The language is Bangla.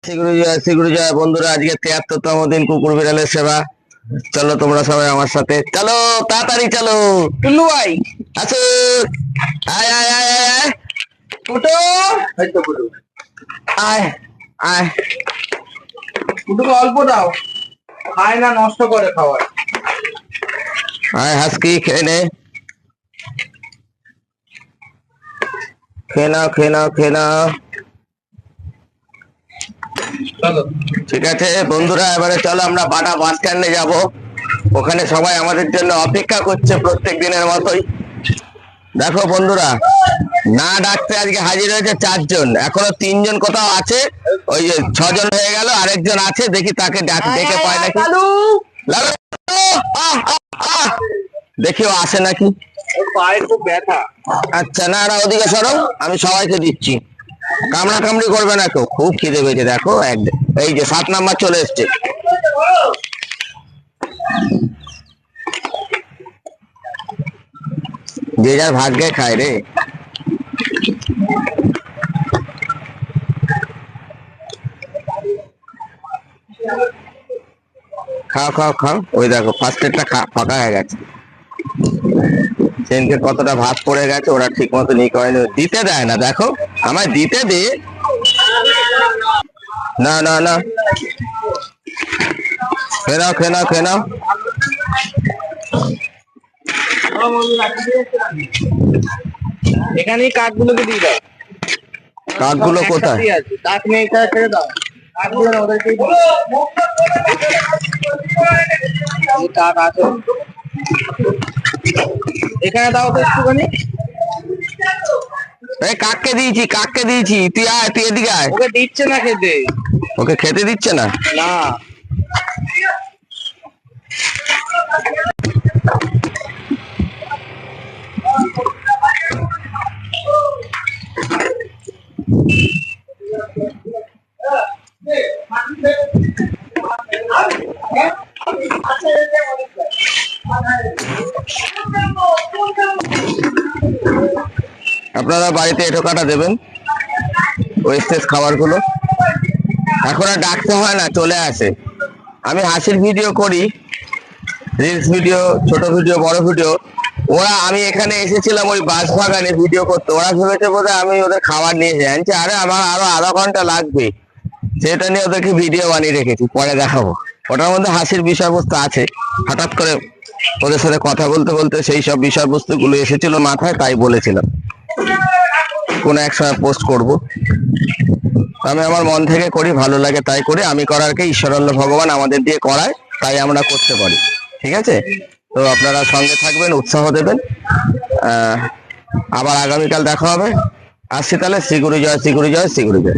শ্রী জয় বন্ধুরা, আজকে 73তম দিন কুকুর বিড়ালের সেবা। চলো তোমরা সবাই আমার সাথে চলো, তাড়াতাড়ি চলো। টুল্লু ভাই আসো, আয় আয় আয় আয় আয় ফুটো, এই তো ফুটো, আয় আয়। ফুটুকে অল্প দাও, খায় না, নষ্ট করে খাবার। আয় হাসকি, খেয়ে নে, খেয়ে নাও খেয়ে নাও খেয়ে নাও। ঠিক আছে বন্ধুরা, এবারে চলো আমরা বাটা বাস স্ট্যান্ডে যাবো। ওখানে সবাই আমাদের জন্য অপেক্ষা করছে প্রত্যেক দিনের মতোই। দেখো বন্ধুরা, না ডাকতে আজকে হাজির হয়েছে 4 জন, এখনো 3 জন কোথাও আছে। ওই যে 6 জন হয়ে গেল, আরেকজন আছে, দেখি তাকে ডেকে পায় নাকি। দেখি ও আসে নাকি। পায়ে খুব ব্যথা। আচ্ছা, না না ওদিকে সরো, আমি সবাইকে দিচ্ছি। কামড়া কামড়ি করবে না তো, খুব খিদে পেয়েছে। দেখো এই যে 7 নাম্বার চলে এসছে। যে যার ভাগ্যে খায় রে। খাও খাও খাও। ওই দেখো ফার্স্ট এডটা ফাঁকা হয়ে গেছে। সেদিনকে কতটা ভাত পড়ে গেছে, ওরা ঠিক মতো নিয়ে করেনি, দিতে দেয় না। দেখো আমায় দিতে দে। না না না, খেয়ে নাও খেয়ে নাও খেয়ে নাও। এখানেই কাঠগুলোকে দিয়ে দাও। কাঠগুলো কোথায়? কাঠ নেই, ছেড়ে দাও। কাঠগুলো ওদেরকেই দাও। কাঠ আছে এখানে, দাও তো একটুখানি। কাককে দিয়েছি, কাককে দিয়েছি। তুই আয়, তুই এদিকে আয়। ওকে দিচ্ছে না খেতে। ওকে খেতে দিচ্ছে না? না, আপনারা বাড়িতে এঁটো কাটা দেবেন ওয়েস্টেজ খাবারগুলো। এখন আর ডাকতে হয় না, চলে আসে। আমি হাসির ভিডিও করি, রিলস ভিডিও, ছোট ভিডিও, বড় ভিডিও। আমি এখানে এসেছিলাম ওই বাস বাগানে ভিডিও করতে, ওরা ভেবেছে বোধহয় আমি ওদের খাবার নিয়ে এসে। আরে আমার আরো আধা ঘন্টা লাগবে, সেটা নিয়ে ওদেরকে ভিডিও বানিয়ে রেখেছি, পরে দেখাবো। ওটার মধ্যে হাসির বিষয়বস্তু আছে। হঠাৎ করে ওদের সাথে কথা বলতে বলতে সেই সব বিষয়বস্তু গুলো এসেছিল মাথায়, তাই বলেছিলাম কোনো এক সময় পোস্ট করব। আমি আমার মন থেকে করি, ভালো লাগে তাই করি। আমি করারকে ঈশ্বরাল্লাহ ভগবান আমাদের দিয়ে করায়, তাই আমরা করতে পারি। ঠিক আছে, তো আপনারা সঙ্গে থাকবেন, উৎসাহ দেবেন। আবার আগামীকাল দেখা হবে। আসছি তাহলে। শ্রী গুরু জয়, শ্রী গুরু জয়, শ্রী গুরু জয়।